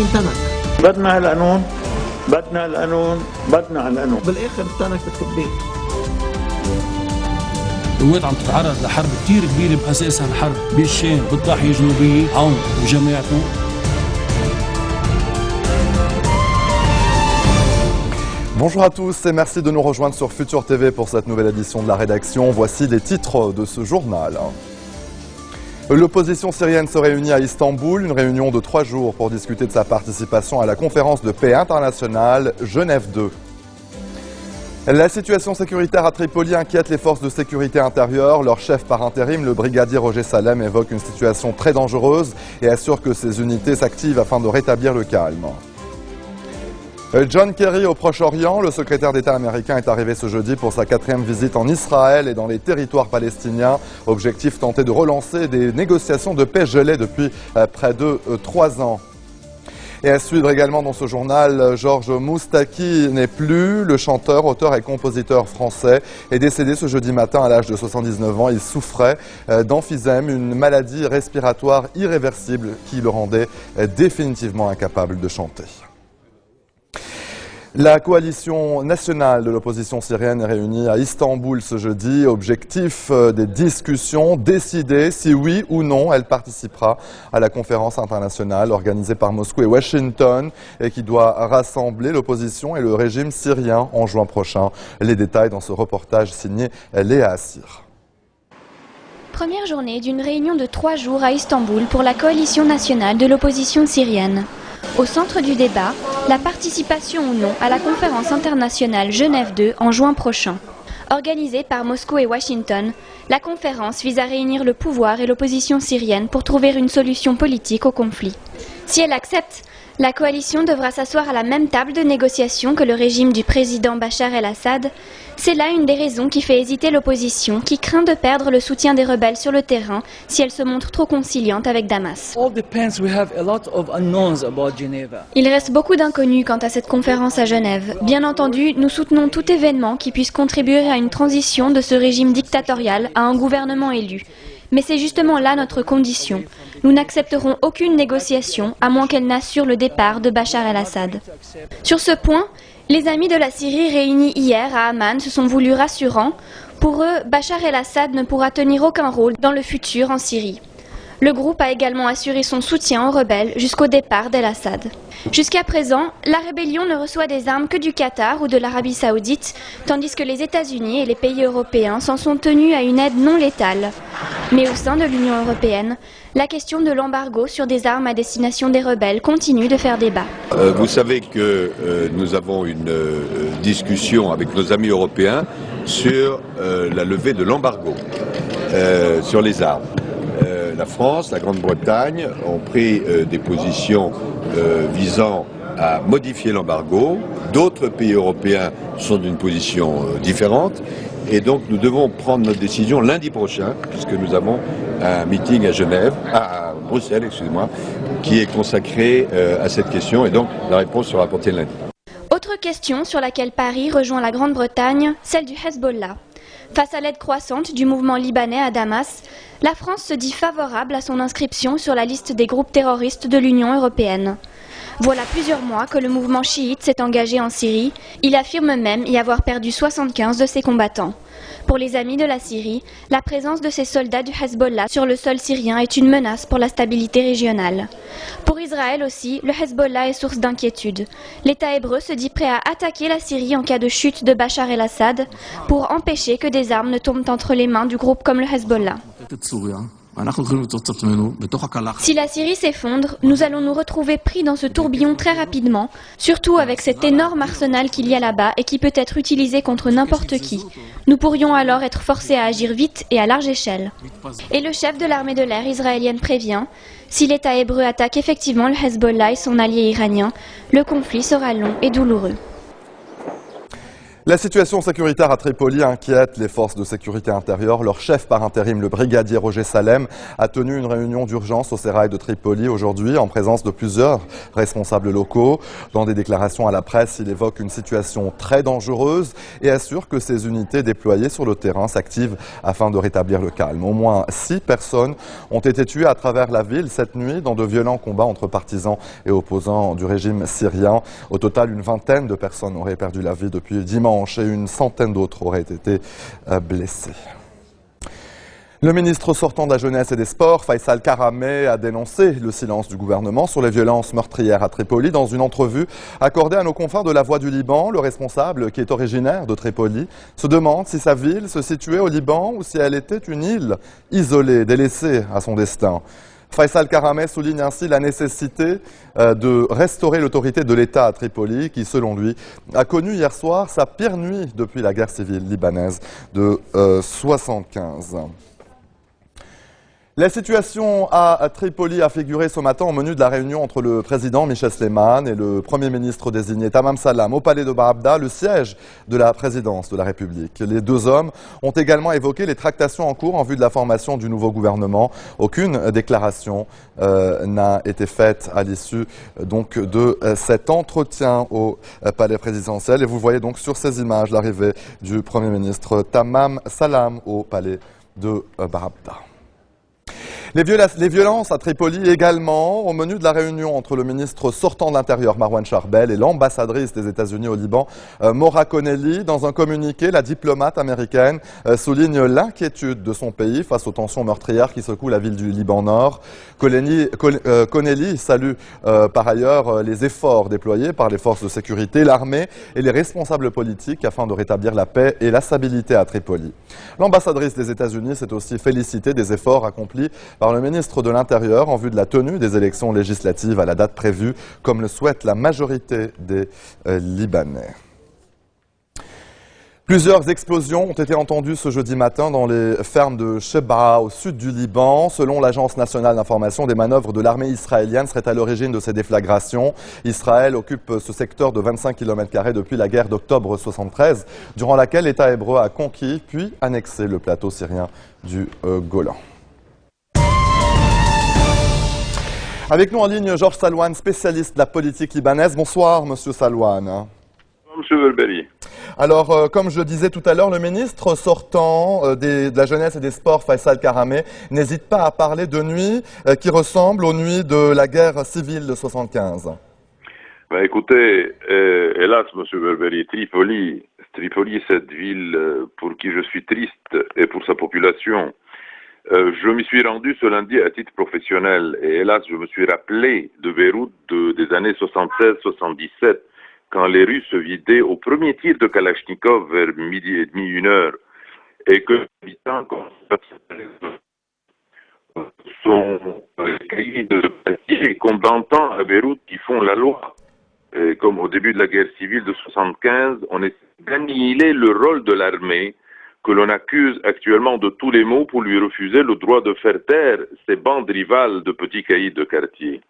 مين تنك؟ بدنا هالقانون، بدنا هالقانون، بدنا هالقانون. بالاخر تنك بتكبيه. الكويت عم تتعرض لحرب كثير كبيره باساسها الحرب بالشام بالضاحيه الجنوبيه عون وجماعته. Bonjour à tous et merci de nous rejoindre sur Futur TV pour cette nouvelle édition de la rédaction. Voici les titres de ce journal. L'opposition syrienne se réunit à Istanbul, une réunion de 3 jours pour discuter de sa participation à la conférence de paix internationale Genève 2. La situation sécuritaire à Tripoli inquiète les forces de sécurité intérieure. Leur chef par intérim, le brigadier Roger Salem, évoque une situation très dangereuse et assure que ces unités s'activent afin de rétablir le calme. John Kerry au Proche-Orient, le secrétaire d'État américain est arrivé ce jeudi pour sa 4e visite en Israël et dans les territoires palestiniens. Objectif tenter de relancer des négociations de paix gelées depuis près de 3 ans. Et à suivre également dans ce journal, Georges Moustaki n'est plus. Le chanteur, auteur et compositeur français est décédé ce jeudi matin à l'âge de 79 ans. Il souffrait d'emphysème, une maladie respiratoire irréversible qui le rendait définitivement incapable de chanter. La coalition nationale de l'opposition syrienne est réunie à Istanbul ce jeudi. Objectif des discussions, décider si oui ou non elle participera à la conférence internationale organisée par Moscou et Washington et qui doit rassembler l'opposition et le régime syrien en juin prochain. Les détails dans ce reportage signé Léa Assir. Première journée d'une réunion de 3 jours à Istanbul pour la coalition nationale de l'opposition syrienne. Au centre du débat, la participation ou non à la conférence internationale Genève 2 en juin prochain. Organisée par Moscou et Washington, la conférence vise à réunir le pouvoir et l'opposition syrienne pour trouver une solution politique au conflit. Si elle accepte, la coalition devra s'asseoir à la même table de négociation que le régime du président Bachar el-Assad. C'est là une des raisons qui fait hésiter l'opposition, qui craint de perdre le soutien des rebelles sur le terrain si elle se montre trop conciliante avec Damas. Il reste beaucoup d'inconnus quant à cette conférence à Genève. Bien entendu, nous soutenons tout événement qui puisse contribuer à une transition de ce régime dictatorial à un gouvernement élu. Mais c'est justement là notre condition. Nous n'accepterons aucune négociation à moins qu'elle n'assure le départ de Bachar el-Assad. Sur ce point, les amis de la Syrie réunis hier à Amman se sont voulus rassurants. Pour eux, Bachar el-Assad ne pourra tenir aucun rôle dans le futur en Syrie. Le groupe a également assuré son soutien aux rebelles jusqu'au départ d'el-Assad. Jusqu'à présent, la rébellion ne reçoit des armes que du Qatar ou de l'Arabie Saoudite, tandis que les États-Unis et les pays européens s'en sont tenus à une aide non létale. Mais au sein de l'Union européenne, la question de l'embargo sur des armes à destination des rebelles continue de faire débat. Vous savez que nous avons une discussion avec nos amis européens sur la levée de l'embargo sur les armes. La France, la Grande-Bretagne ont pris des positions visant à modifier l'embargo. D'autres pays européens sont d'une position différente. Et donc nous devons prendre notre décision lundi prochain, puisque nous avons un meeting à Genève, à Bruxelles, excusez-moi, qui est consacré à cette question. Et donc la réponse sera apportée lundi. Autre question sur laquelle Paris rejoint la Grande-Bretagne, celle du Hezbollah. Face à l'aide croissante du mouvement libanais à Damas, la France se dit favorable à son inscription sur la liste des groupes terroristes de l'Union européenne. Voilà plusieurs mois que le mouvement chiite s'est engagé en Syrie. Il affirme même y avoir perdu 75 de ses combattants. Pour les amis de la Syrie, la présence de ces soldats du Hezbollah sur le sol syrien est une menace pour la stabilité régionale. Pour Israël aussi, le Hezbollah est source d'inquiétude. L'État hébreu se dit prêt à attaquer la Syrie en cas de chute de Bachar el-Assad pour empêcher que des armes ne tombent entre les mains du groupe comme le Hezbollah. Si la Syrie s'effondre, nous allons nous retrouver pris dans ce tourbillon très rapidement, surtout avec cet énorme arsenal qu'il y a là-bas et qui peut être utilisé contre n'importe qui. Nous pourrions alors être forcés à agir vite et à large échelle. Et le chef de l'armée de l'air israélienne prévient, si l'État hébreu attaque effectivement le Hezbollah et son allié iranien, le conflit sera long et douloureux. La situation sécuritaire à Tripoli inquiète les forces de sécurité intérieure. Leur chef par intérim, le brigadier Roger Salem, a tenu une réunion d'urgence au sérail de Tripoli aujourd'hui en présence de plusieurs responsables locaux. Dans des déclarations à la presse, il évoque une situation très dangereuse et assure que ses unités déployées sur le terrain s'activent afin de rétablir le calme. Au moins 6 personnes ont été tuées à travers la ville cette nuit dans de violents combats entre partisans et opposants du régime syrien. Au total, une vingtaine de personnes auraient perdu la vie depuis dimanche et une centaine d'autres auraient été blessés. Le ministre sortant de la Jeunesse et des Sports, Faisal Karameh, a dénoncé le silence du gouvernement sur les violences meurtrières à Tripoli. Dans une entrevue accordée à nos confrères de La Voix du Liban, le responsable, qui est originaire de Tripoli, se demande si sa ville se situait au Liban ou si elle était une île isolée, délaissée à son destin. Faisal Karameh souligne ainsi la nécessité de restaurer l'autorité de l'État à Tripoli, qui, selon lui, a connu hier soir sa pire nuit depuis la guerre civile libanaise de 1975. La situation à Tripoli a figuré ce matin au menu de la réunion entre le président Michel Sleiman et le premier ministre désigné Tamam Salam au palais de Barabda, le siège de la présidence de la République. Les deux hommes ont également évoqué les tractations en cours en vue de la formation du nouveau gouvernement. Aucune déclaration n'a été faite à l'issue donc de cet entretien au palais présidentiel. Et vous voyez donc sur ces images l'arrivée du premier ministre Tamam Salam au palais de Barabda. Les violences à Tripoli également, au menu de la réunion entre le ministre sortant de l'Intérieur, Marwan Charbel, et l'ambassadrice des États-Unis au Liban, Maura Connelly. Dans un communiqué, la diplomate américaine souligne l'inquiétude de son pays face aux tensions meurtrières qui secouent la ville du Liban Nord. Connelly salue par ailleurs les efforts déployés par les forces de sécurité, l'armée et les responsables politiques afin de rétablir la paix et la stabilité à Tripoli. L'ambassadrice des États-Unis s'est aussi félicitée des efforts accomplis par le ministre de l'Intérieur en vue de la tenue des élections législatives à la date prévue, comme le souhaite la majorité des Libanais. Plusieurs explosions ont été entendues ce jeudi matin dans les fermes de Shebaa, au sud du Liban. Selon l'Agence nationale d'information, des manœuvres de l'armée israélienne seraient à l'origine de ces déflagrations. Israël occupe ce secteur de 25 km² depuis la guerre d'octobre 1973, durant laquelle l'État hébreu a conquis puis annexé le plateau syrien du Golan. Avec nous en ligne, Georges Salouane, spécialiste de la politique libanaise. Bonsoir, Monsieur Salouane. Bonsoir, Monsieur Velberi. Alors, comme je disais tout à l'heure, le ministre sortant de la Jeunesse et des Sports, Faisal Karameh, n'hésite pas à parler de nuits qui ressemblent aux nuits de la guerre civile de 1975. Ben, écoutez, hélas, Monsieur Velberi, Tripoli, cette ville pour qui je suis triste et pour sa population. Je m'y suis rendu ce lundi à titre professionnel et hélas, je me suis rappelé de Beyrouth des années 76-77, quand les rues se vidaient au premier tir de Kalachnikov vers midi et demi, 1h, et que les habitants sont cahiers de papier comme d'antan à Beyrouth qui font la loi. Et comme au début de la guerre civile de 1975, on essaie d'annihiler le rôle de l'armée, que l'on accuse actuellement de tous les maux pour lui refuser le droit de faire taire ces bandes rivales de petits caïds de quartier.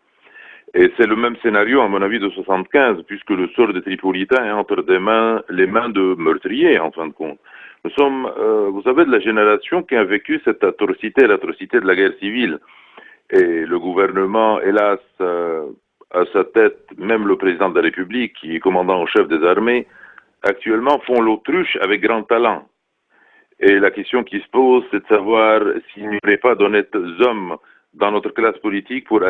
Et c'est le même scénario, à mon avis, de 1975, puisque le sort des Tripolitains est entre les mains de meurtriers, en fin de compte. Nous sommes, vous savez, de la génération qui a vécu cette atrocité, l'atrocité de la guerre civile. Et le gouvernement, hélas, à sa tête, même le président de la République, qui est commandant en chef des armées, actuellement font l'autruche avec grand talent. Et la question qui se pose, c'est de savoir s'il n'y aurait pas d'honnêtes hommes dans notre classe politique pour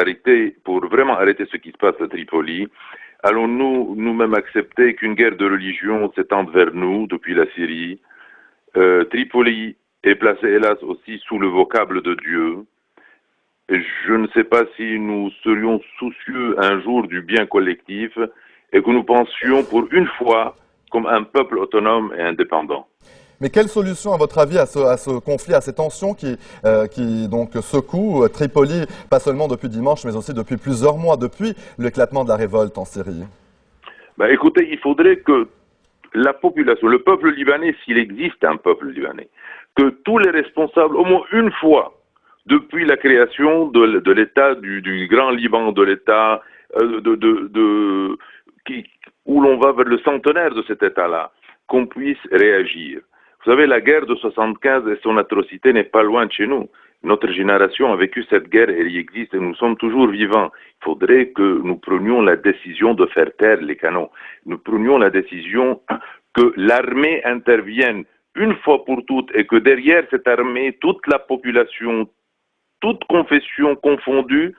vraiment arrêter ce qui se passe à Tripoli. Allons-nous nous-mêmes accepter qu'une guerre de religion s'étende vers nous depuis la Syrie? Tripoli est placée, hélas, aussi sous le vocable de Dieu. Et je ne sais pas si nous serions soucieux un jour du bien collectif et que nous pensions pour une fois comme un peuple autonome et indépendant. Mais quelle solution, à votre avis, à ce conflit, à ces tensions qui donc secouent Tripoli, pas seulement depuis dimanche, mais aussi depuis plusieurs mois, depuis l'éclatement de la révolte en Syrie? Ben, écoutez, il faudrait que la population, le peuple libanais, s'il existe un peuple libanais, que tous les responsables, au moins une fois, depuis la création de l'État, du Grand Liban, de l'État, où l'on va vers le centenaire de cet État-là, qu'on puisse réagir. Vous savez, la guerre de 75 et son atrocité n'est pas loin de chez nous. Notre génération a vécu cette guerre, elle y existe et nous sommes toujours vivants. Il faudrait que nous prenions la décision de faire taire les canons. Nous prenions la décision que l'armée intervienne une fois pour toutes et que derrière cette armée, toute la population, toute confession confondue,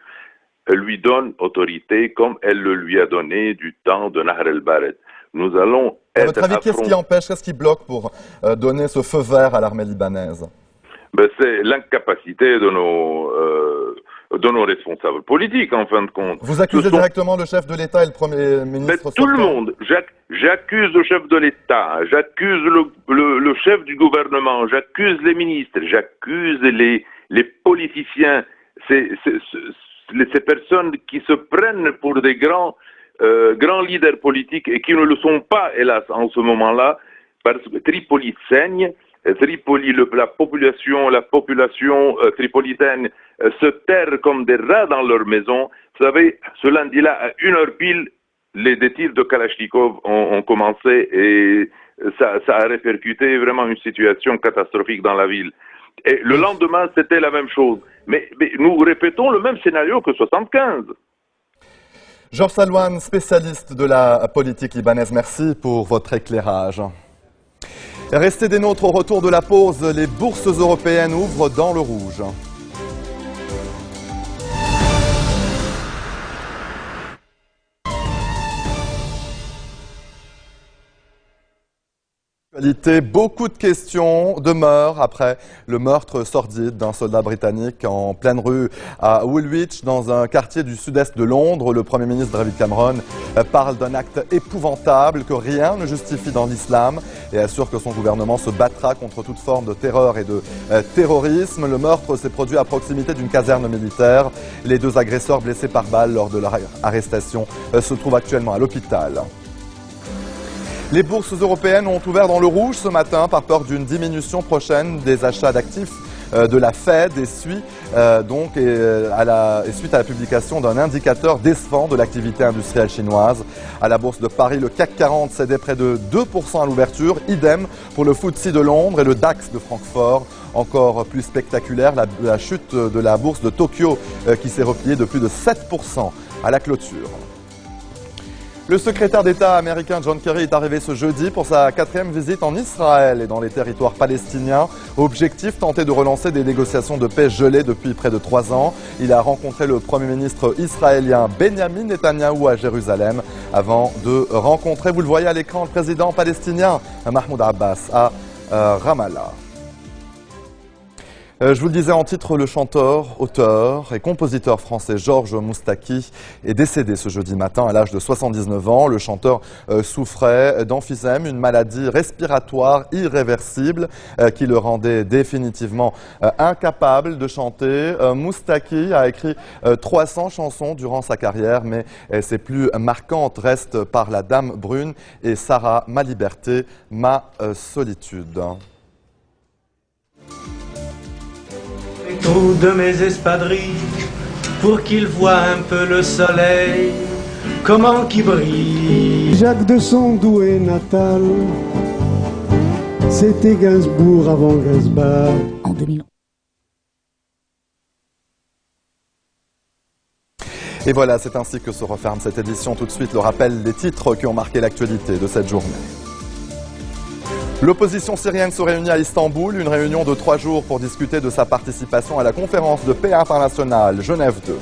lui donne autorité comme elle le lui a donné du temps de Nahr el-Bared. Nous allons à votre avis, qu'est-ce qui empêche, qu'est-ce qui bloque pour donner ce feu vert à l'armée libanaise? C'est l'incapacité de nos responsables politiques, en fin de compte. Vous accusez directement le chef de l'État et le Premier ministre? Tout le monde. J'accuse le chef de l'État, j'accuse le chef du gouvernement, j'accuse les ministres, j'accuse les politiciens, ces personnes qui se prennent pour des grands leaders politiques et qui ne le sont pas, hélas, en ce moment-là, parce que Tripoli saigne. Tripoli, la population tripolitaine se terre comme des rats dans leur maison. Vous savez, ce lundi-là, à 1h pile, les tirs de Kalachnikov ont commencé et ça a répercuté vraiment une situation catastrophique dans la ville. Et le lendemain, c'était la même chose. Mais nous répétons le même scénario que 75. Georges Salouane, spécialiste de la politique libanaise, merci pour votre éclairage. Restez des nôtres au retour de la pause. Les bourses européennes ouvrent dans le rouge. Beaucoup de questions demeurent après le meurtre sordide d'un soldat britannique en pleine rue à Woolwich, dans un quartier du sud-est de Londres. Le Premier ministre David Cameron parle d'un acte épouvantable que rien ne justifie dans l'islam et assure que son gouvernement se battra contre toute forme de terreur et de terrorisme. Le meurtre s'est produit à proximité d'une caserne militaire. Les deux agresseurs blessés par balle lors de leur arrestation se trouvent actuellement à l'hôpital. Les bourses européennes ont ouvert dans le rouge ce matin par peur d'une diminution prochaine des achats d'actifs de la Fed et suite à la publication d'un indicateur décevant de l'activité industrielle chinoise. À la bourse de Paris, le CAC 40 cédait près de 2% à l'ouverture, idem pour le FTSE de Londres et le DAX de Francfort. Encore plus spectaculaire, la chute de la bourse de Tokyo qui s'est repliée de plus de 7% à la clôture. Le secrétaire d'État américain John Kerry est arrivé ce jeudi pour sa 4e visite en Israël et dans les territoires palestiniens. Objectif, tenter de relancer des négociations de paix gelées depuis près de 3 ans. Il a rencontré le Premier ministre israélien Benjamin Netanyahou à Jérusalem avant de rencontrer, vous le voyez à l'écran, le président palestinien Mahmoud Abbas à Ramallah. Je vous le disais en titre, le chanteur, auteur et compositeur français Georges Moustaki est décédé ce jeudi matin à l'âge de 79 ans. Le chanteur souffrait d'emphysème, une maladie respiratoire irréversible qui le rendait définitivement incapable de chanter. Moustaki a écrit 300 chansons durant sa carrière, mais ses plus marquantes restent Par la Dame Brune et Sarah, ma liberté, ma solitude. Tout de mes espadrilles pour qu'ils voient un peu le soleil, comment qu'il brille. Jacques de son doué natal, c'était Gainsbourg avant Gainsbourg. En 2011. Et voilà, c'est ainsi que se referme cette édition. Tout de suite, le rappel des titres qui ont marqué l'actualité de cette journée. L'opposition syrienne se réunit à Istanbul, une réunion de 3 jours pour discuter de sa participation à la conférence de paix internationale Genève 2.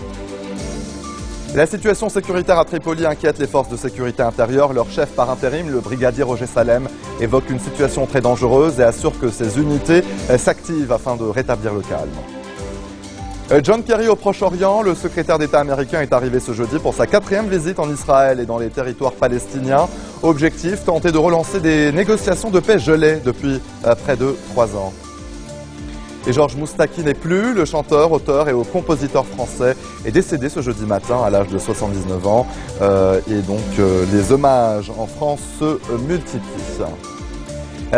La situation sécuritaire à Tripoli inquiète les forces de sécurité intérieure. Leur chef par intérim, le brigadier Roger Salem, évoque une situation très dangereuse et assure que ces unités s'activent afin de rétablir le calme. John Kerry au Proche-Orient, le secrétaire d'État américain est arrivé ce jeudi pour sa 4e visite en Israël et dans les territoires palestiniens. Objectif, tenter de relancer des négociations de paix gelées depuis près de 3 ans. Et Georges Moustaki n'est plus. Le chanteur, auteur et compositeur français est décédé ce jeudi matin à l'âge de 79 ans. Et donc les hommages en France se multiplient.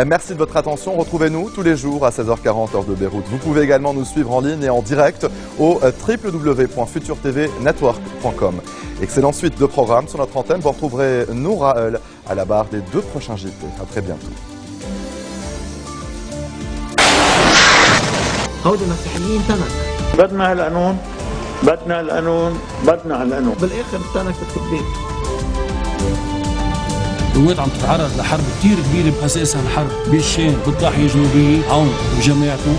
Merci de votre attention. Retrouvez-nous tous les jours à 16h40 heure de Beyrouth. Vous pouvez également nous suivre en ligne et en direct au www.futurtvnetwork.com. Excellente suite de programmes sur notre antenne. Vous retrouverez Noura à la barre des 2 prochains JT. À très bientôt. هودي مسيحيين تنك بدنا هالقانون، بدنا القانون، بدنا هالقانون. بالاخر تنك بالتكبير. الكويت عم تتعرض لحرب كتير كبيرة بأساسها الحرب بالشام بالضاحية الجنوبية عون وجماعته